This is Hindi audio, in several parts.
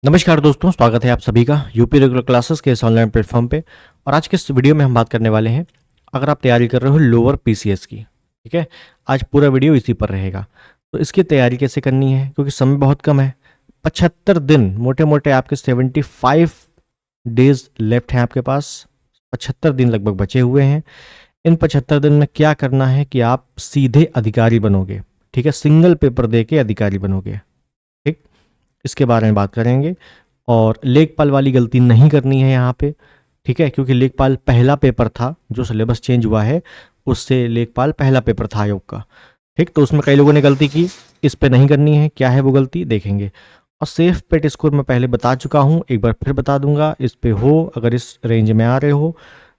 नमस्कार दोस्तों, स्वागत है आप सभी का यूपी रेगुलर क्लासेस के इस ऑनलाइन प्लेटफॉर्म पे। और आज के इस वीडियो में हम बात करने वाले हैं, अगर आप तैयारी कर रहे हो लोअर पीसीएस की। ठीक है, आज पूरा वीडियो इसी पर रहेगा। तो इसकी तैयारी कैसे करनी है, क्योंकि समय बहुत कम है। 75 दिन, मोटे मोटे आपके 75 डेज लेफ्ट हैं आपके पास। 75 दिन लगभग बचे हुए हैं। इन 75 दिन में क्या करना है कि आप सीधे अधिकारी बनोगे। ठीक है, सिंगल पेपर दे के अधिकारी बनोगे। ठीक, इसके बारे में बात करेंगे। और लेखपाल वाली गलती नहीं करनी है यहाँ पे। ठीक है, क्योंकि लेखपाल पहला पेपर था, जो सिलेबस चेंज हुआ है उससे लेखपाल पहला पेपर था आयोग का। ठीक, तो उसमें कई लोगों ने गलती की, इस पे नहीं करनी है। क्या है वो गलती, देखेंगे। और सेफ पेट स्कोर मैं पहले बता चुका हूँ, एक बार फिर बता दूंगा। इस पे हो, अगर इस रेंज में आ रहे हो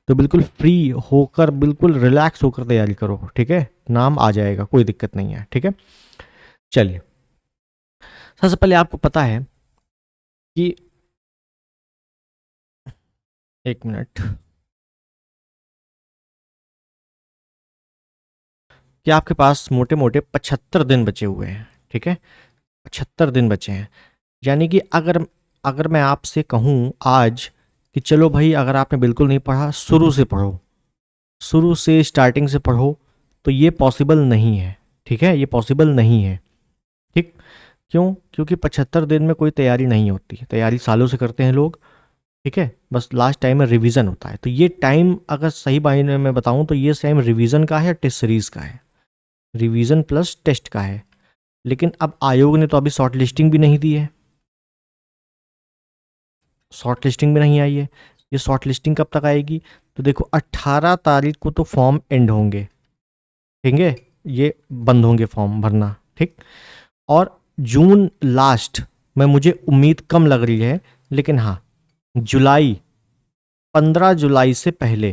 तो बिल्कुल फ्री होकर, बिल्कुल रिलैक्स होकर तैयारी करो। ठीक है, नाम आ जाएगा, कोई दिक्कत नहीं है। ठीक है, चलिए। सबसे पहले आपको पता है कि, एक मिनट, कि आपके पास मोटे मोटे 75 दिन बचे हुए हैं। ठीक है, 75 दिन बचे हैं। यानी कि अगर अगर मैं आपसे कहूँ आज कि चलो भाई, अगर आपने बिल्कुल नहीं पढ़ा, शुरू से पढ़ो, शुरू से स्टार्टिंग से पढ़ो, तो ये पॉसिबल नहीं है। ठीक है, ये पॉसिबल नहीं है। ठीक, क्यों? क्योंकि 75 दिन में कोई तैयारी नहीं होती। तैयारी सालों से करते हैं लोग। ठीक है, बस लास्ट टाइम में रिवीजन होता है। तो ये टाइम, अगर सही मायने में बताऊं तो ये टाइम रिवीजन का है या टेस्ट सीरीज का है? रिवीजन प्लस टेस्ट का है। लेकिन अब आयोग ने तो अभी शॉर्ट लिस्टिंग भी नहीं दी है। शॉर्ट लिस्टिंग भी नहीं आई है। ये शॉर्ट लिस्टिंग कब तक आएगी? तो देखो, 18 तारीख को तो फॉर्म एंड होंगे। ठीक है, ये बंद होंगे फॉर्म भरना। ठीक, और जून लास्ट में मुझे उम्मीद कम लग रही है, लेकिन हाँ, जुलाई, 15 जुलाई से पहले,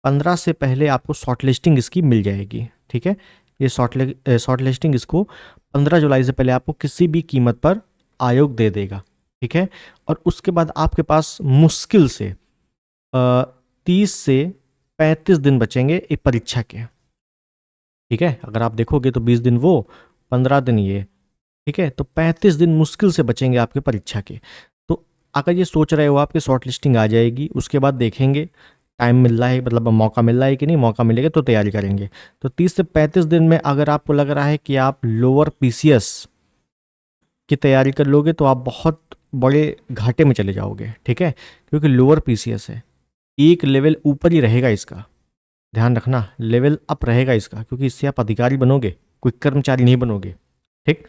15 से पहले आपको शॉर्ट लिस्टिंग इसकी मिल जाएगी। ठीक है, ये शॉर्ट लिस्टिंग इसको 15 जुलाई से पहले आपको किसी भी कीमत पर आयोग दे देगा। ठीक है, और उसके बाद आपके पास मुश्किल से 30 से 35 दिन बचेंगे एक परीक्षा के। ठीक है, अगर आप देखोगे तो 20 दिन वो, 15 दिन ये। ठीक है, तो 35 दिन मुश्किल से बचेंगे आपके परीक्षा के। तो अगर ये सोच रहे हो आप कि शॉर्ट लिस्टिंग आ जाएगी, उसके बाद देखेंगे टाइम मिल रहा है, मतलब मौका मिल रहा है कि नहीं, मौका मिलेगा तो तैयारी करेंगे। तो 30 से 35 दिन में अगर आपको लग रहा है कि आप लोअर पीसीएस की तैयारी कर लोगे, तो आप बहुत बड़े घाटे में चले जाओगे। ठीक है, क्योंकि लोअर पीसीएस है, एक लेवल ऊपर ही रहेगा इसका। ध्यान रखना, लेवल अप रहेगा इसका, क्योंकि इससे आप अधिकारी बनोगे, कोई कर्मचारी नहीं बनोगे। ठीक,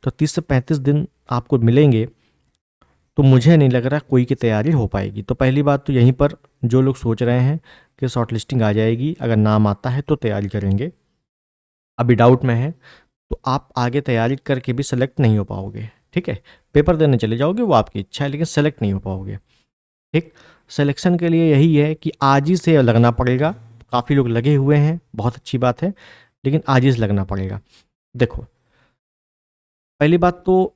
तो 30 से 35 दिन आपको मिलेंगे, तो मुझे नहीं लग रहा कोई की तैयारी हो पाएगी। तो पहली बात तो यहीं पर, जो लोग सोच रहे हैं कि शॉर्ट लिस्टिंग आ जाएगी, अगर नाम आता है तो तैयारी करेंगे, अभी डाउट में है, तो आप आगे तैयारी करके भी सेलेक्ट नहीं हो पाओगे। ठीक है, पेपर देने चले जाओगे, वो आपकी इच्छा है, लेकिन सेलेक्ट नहीं हो पाओगे। ठीक, सिलेक्शन के लिए यही है कि आज ही से लगना पड़ेगा। काफ़ी लोग लगे हुए हैं, बहुत अच्छी बात है, लेकिन आज ही से लगना पड़ेगा। देखो, पहली बात तो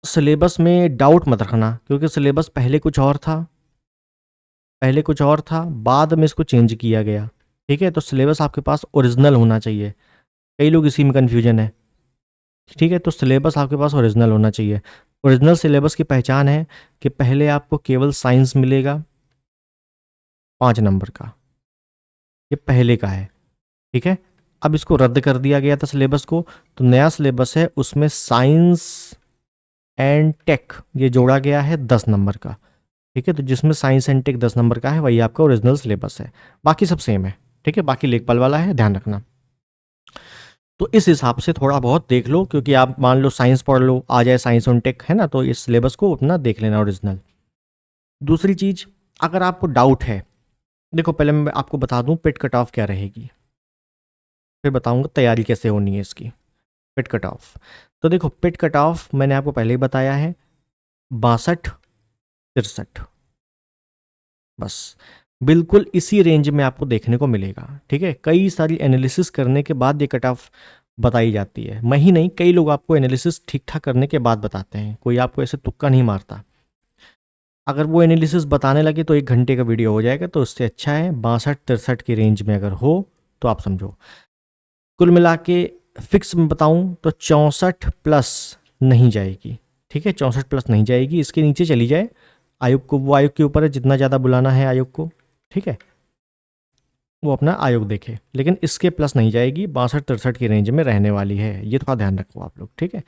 सिलेबस में डाउट मत रखना, क्योंकि सिलेबस पहले कुछ और था, पहले कुछ और था, बाद में इसको चेंज किया गया। ठीक है, तो सिलेबस आपके पास ओरिजिनल होना चाहिए। कई लोग इसी में कन्फ्यूजन है। ठीक है, तो सिलेबस आपके पास ओरिजिनल होना चाहिए। ओरिजिनल सिलेबस की पहचान है कि पहले आपको केवल साइंस मिलेगा 5 नंबर का, ये पहले का है। ठीक है, अब इसको रद्द कर दिया गया था सिलेबस को, तो नया सिलेबस है, उसमें साइंस एंड टेक ये जोड़ा गया है 10 नंबर का। ठीक है, तो जिसमें साइंस एंड टेक 10 नंबर का है, वही आपका ओरिजिनल सिलेबस है। बाकी सब सेम है। ठीक है, बाकी लेखपाल वाला है, ध्यान रखना। तो इस हिसाब से थोड़ा बहुत देख लो, क्योंकि आप मान लो साइंस पढ़ लो, आ जाए साइंस एंड टेक, है ना, तो इस सिलेबस को अपना देख लेना ओरिजिनल। दूसरी चीज, अगर आपको डाउट है, देखो पहले मैं आपको बता दूं पेट कट ऑफ क्या रहेगी, फिर बताऊंगा तैयारी कैसे होनी है इसकी। पेट कट ऑफ, तो देखो पेट कट ऑफ मैंने आपको पहले ही बताया है, 62, 63, बस बिल्कुल इसी रेंज में आपको देखने को मिलेगा। ठीक है, कई सारी एनालिसिस करने के बाद ये कट ऑफ बताई जाती है। मैं ही नहीं, कई लोग आपको एनालिसिस ठीक ठाक करने के बाद बताते हैं, कोई आपको ऐसे तुक्का नहीं मारता। अगर वो एनालिसिस बताने लगे तो 1 घंटे का वीडियो हो जाएगा, तो उससे अच्छा है 62, 63 की रेंज में अगर हो तो आप समझो। कुल मिला के फिक्स में बताऊं तो 64 प्लस नहीं जाएगी। ठीक है, 64 प्लस नहीं जाएगी, इसके नीचे चली जाए आयोग को, वो आयोग के ऊपर है, जितना ज़्यादा बुलाना है आयोग को, ठीक है, वो अपना आयोग देखे, लेकिन इसके प्लस नहीं जाएगी, 62-63 की रेंज में रहने वाली है, ये थोड़ा ध्यान रखो आप लोग, ठीक है।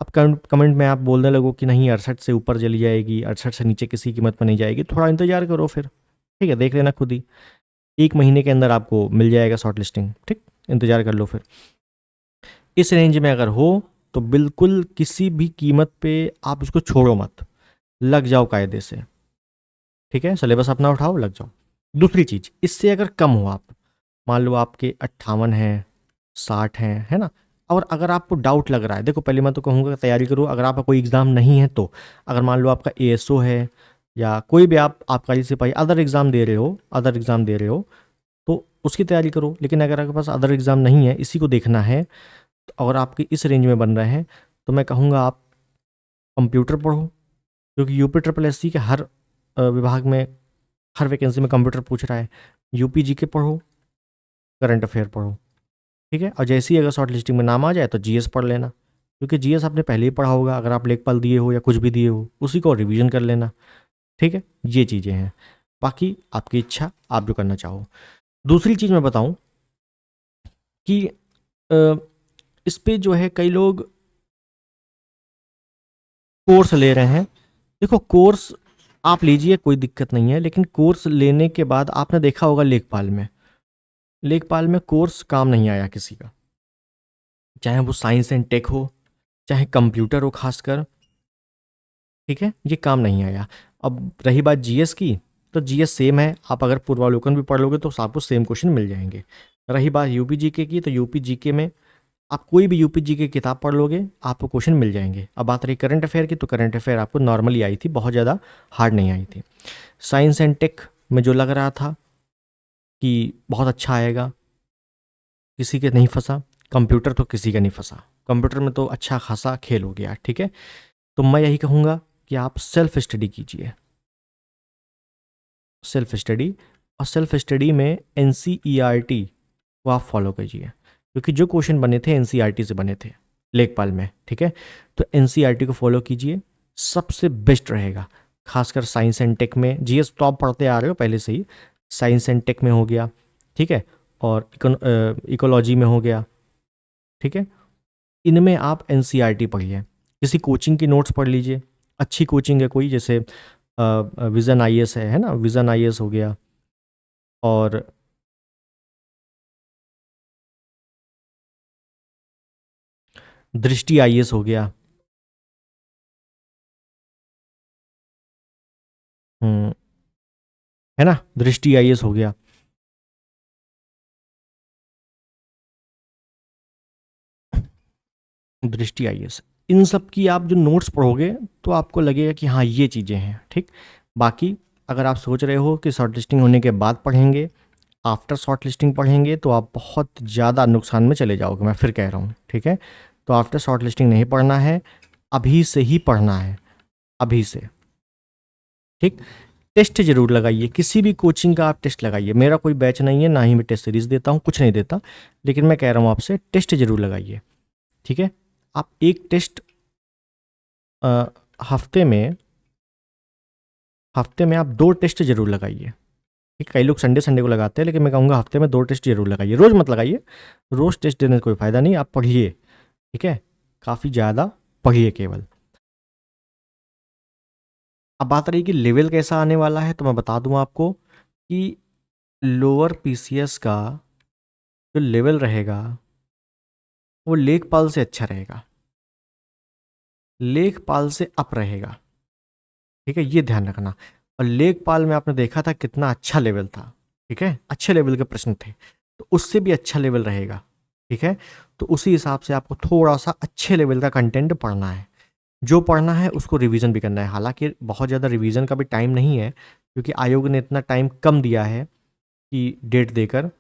अब कमेंट में आप बोलने लगो कि नहीं 68 से ऊपर चली जाएगी, 68 से नीचे किसी कीमत पर नहीं जाएगी, थोड़ा इंतजार करो फिर, ठीक है, देख लेना खुद ही, 1 महीने के अंदर आपको मिल जाएगा शॉर्ट लिस्टिंग, ठीक, इंतजार कर लो फिर। इस रेंज में अगर हो तो बिल्कुल किसी भी कीमत पे आप उसको छोड़ो मत, लग जाओ कायदे से, ठीक है, सिलेबस अपना उठाओ, लग जाओ। दूसरी चीज़, इससे अगर कम हो आप, मान लो आपके 58 हैं, 60 हैं, है ना, और अगर आपको डाउट लग रहा है, देखो पहले मैं तो कहूँगा तैयारी करो, अगर आपका कोई एग्ज़ाम नहीं है तो, अगर मान लो आपका एएसओ है या कोई भी आप आबकारी सिपाही अदर एग्ज़ाम दे रहे हो, तो उसकी तैयारी करो। लेकिन अगर आपके पास अदर एग्ज़ाम नहीं है, इसी को देखना है और आपके इस रेंज में बन रहे हैं, तो मैं कहूँगा आप कंप्यूटर पढ़ो, क्योंकि यूपी ट्रिपल एस सी के हर विभाग में, हर वैकेंसी में कंप्यूटर पूछ रहा है। यूपी जीके पढ़ो, करंट अफेयर पढ़ो, ठीक है, और जैसे ही अगर शॉर्ट लिस्टिंग में नाम आ जाए तो जीएस पढ़ लेना, क्योंकि जीएस आपने पहले ही पढ़ा होगा, अगर आप लेखपाल दिए हो या कुछ भी दिए हो, उसी को रिवीजन कर लेना, ठीक है। ये चीज़ें हैं, बाकी आपकी इच्छा, आप जो करना चाहो। दूसरी चीज़ मैं बताऊं कि इस पे जो है कई लोग कोर्स ले रहे हैं। देखो कोर्स आप लीजिए, कोई दिक्कत नहीं है, लेकिन कोर्स लेने के बाद आपने देखा होगा लेखपाल में कोर्स काम नहीं आया किसी का, चाहे वो साइंस एंड टेक हो, चाहे कंप्यूटर हो खासकर, ठीक है, ये काम नहीं आया। अब रही बात जीएस की, तो जीएस सेम है, आप अगर पूर्वावलोकन भी पढ़ लोगे तो आपको सेम क्वेश्चन मिल जाएंगे। रही बात यूपी जीके की, तो यूपी जीके में आप कोई भी यूपी जी की किताब पढ़ लोगे, आपको क्वेश्चन मिल जाएंगे। अब बात रही करंट अफेयर की, तो करंट अफेयर आपको नॉर्मली आई थी, बहुत ज़्यादा हार्ड नहीं आई थी। साइंस एंड टेक में जो लग रहा था कि बहुत अच्छा आएगा, किसी के नहीं फंसा। कंप्यूटर तो किसी का नहीं फंसा, कंप्यूटर में तो अच्छा खासा खेल हो गया, ठीक है। तो मैं यही कहूँगा कि आप सेल्फ स्टडी कीजिए, सेल्फ स्टडी, और सेल्फ स्टडी में एनसीईआरटी को आप फॉलो कीजिए, क्योंकि जो क्वेश्चन बने थे एनसीईआरटी से बने थे लेखपाल में, ठीक है। तो एनसीईआरटी को फॉलो कीजिए, सबसे बेस्ट रहेगा, खासकर साइंस एंड टेक में। जीएस तो आप पढ़ते आ रहे हो पहले से ही, साइंस एंड टेक में हो गया, ठीक है, और इकोलॉजी में हो गया, ठीक है, इनमें आप एनसीईआरटी पढ़िए। किसी कोचिंग की नोट्स पढ़ लीजिए, अच्छी कोचिंग है कोई, जैसे विज़न आईएएस है ना, विज़न आईएएस हो गया, और दृष्टि आईएएस हो गया, है ना, दृष्टि आईएएस हो गया। दृष्टि आईएएस, इन सब की आप जो नोट्स पढ़ोगे तो आपको लगेगा कि हाँ ये चीज़ें हैं, ठीक। बाकी अगर आप सोच रहे हो कि शॉर्ट लिस्टिंग होने के बाद पढ़ेंगे, आफ्टर शॉर्ट लिस्टिंग पढ़ेंगे, तो आप बहुत ज़्यादा नुकसान में चले जाओगे, मैं फिर कह रहा हूँ, ठीक है। तो आफ्टर शॉर्ट लिस्टिंग नहीं पढ़ना है, अभी से ही पढ़ना है, अभी से, ठीक। टेस्ट जरूर लगाइए, किसी भी कोचिंग का आप टेस्ट लगाइए, मेरा कोई बैच नहीं है, ना ही मैं टेस्ट सीरीज देता हूँ, कुछ नहीं देता, लेकिन मैं कह रहा हूँ आपसे टेस्ट जरूर लगाइए, ठीक है। आप एक टेस्ट हफ्ते में, आप 2 टेस्ट जरूर लगाइए, ठीक। कई लोग संडे संडे को लगाते हैं, लेकिन मैं कहूँगा हफ्ते में 2 टेस्ट जरूर लगाइए, रोज़ मत लगाइए, रोज़ टेस्ट देने से कोई फ़ायदा नहीं, आप पढ़िए, ठीक है, काफ़ी ज़्यादा पढ़िए केवल। अब बात रही कि लेवल कैसा आने वाला है, तो मैं बता दूं आपको कि लोअर पीसीएस का जो लेवल रहेगा वो लेखपाल से अच्छा रहेगा, लेखपाल से अप रहेगा, ठीक है, ये ध्यान रखना। और लेखपाल में आपने देखा था कितना अच्छा लेवल था, ठीक है, अच्छे लेवल के प्रश्न थे, तो उससे भी अच्छा लेवल रहेगा, ठीक है। तो उसी हिसाब से आपको थोड़ा सा अच्छे लेवल का कंटेंट पढ़ना है, जो पढ़ना है उसको रिवीजन भी करना है। हालांकि बहुत ज़्यादा रिवीजन का भी टाइम नहीं है, क्योंकि आयोग ने इतना टाइम कम दिया है कि डेट देकर,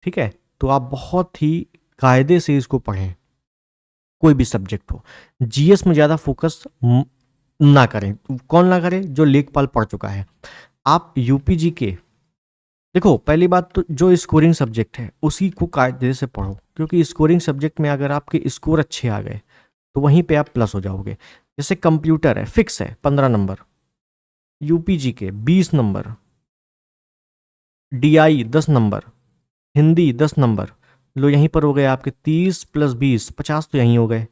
ठीक है। तो आप बहुत ही कायदे से इसको पढ़ें, कोई भी सब्जेक्ट हो। जीएस में ज़्यादा फोकस ना करें, कौन ना करे, जो लेखपाल पढ़ चुका है। आप यूपीजी के, देखो पहली बात तो जो स्कोरिंग सब्जेक्ट है उसी को कायदे से पढ़ो, क्योंकि स्कोरिंग सब्जेक्ट में अगर आपके स्कोर अच्छे आ गए तो वहीं पे आप प्लस हो जाओगे। जैसे कंप्यूटर है, फिक्स है 15 नंबर, यूपीजी के 20 number, DI 10 number, Hindi 10 number. लो यहीं पर हो गए आपके 30 + 20 50, तो यहीं हो गए।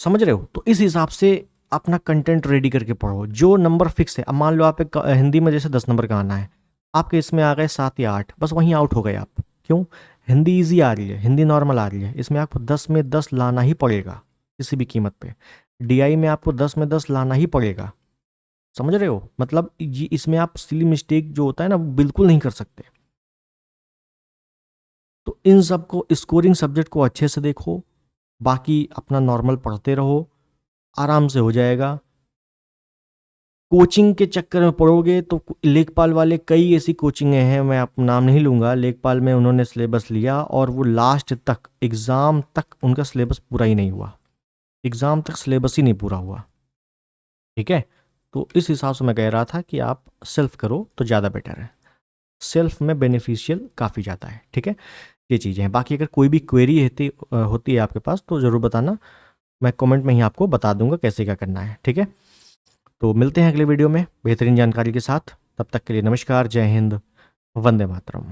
समझ रहे हो? तो इस हिसाब से अपना कंटेंट रेडी करके पढ़ो। जो नंबर फिक्स है, अब मान लो आप एक हिंदी में जैसे 10 नंबर का आना है, आपके इसमें आ गए 7 या 8, बस वहीं आउट हो गए आप। क्यों? हिंदी इजी आ रही है, हिंदी नॉर्मल आ रही है, इसमें आपको 10 में 10 लाना ही पड़ेगा किसी भी कीमत पे। डीआई में आपको 10 में 10 लाना ही पड़ेगा। समझ रहे हो? मतलब ये इसमें आप सिली मिस्टेक जो होता है ना, वो बिल्कुल नहीं कर सकते। तो इन सब को, स्कोरिंग सब्जेक्ट को अच्छे से देखो, बाकी अपना नॉर्मल पढ़ते रहो, आराम से हो जाएगा। कोचिंग के चक्कर में पढ़ोगे तो लेखपाल वाले कई ऐसी कोचिंगें हैं, मैं आप नाम नहीं लूँगा, लेखपाल में उन्होंने सिलेबस लिया और वो लास्ट तक एग्ज़ाम तक उनका सिलेबस पूरा ही नहीं हुआ, एग्ज़ाम तक सिलेबस ही नहीं पूरा हुआ। ठीक है? तो इस हिसाब से मैं कह रहा था कि आप सेल्फ करो तो ज़्यादा बेटर है, सेल्फ में बेनिफिशियल काफ़ी ज़्यादा है। ठीक है? ये चीज़ें हैं। बाकी अगर कोई भी क्वेरी होती है आपके पास तो ज़रूर बताना, मैं कमेंट में ही आपको बता दूंगा कैसे क्या करना है। ठीक है? तो मिलते हैं अगले वीडियो में बेहतरीन जानकारी के साथ। तब तक के लिए नमस्कार, जय हिंद, वंदे मातरम।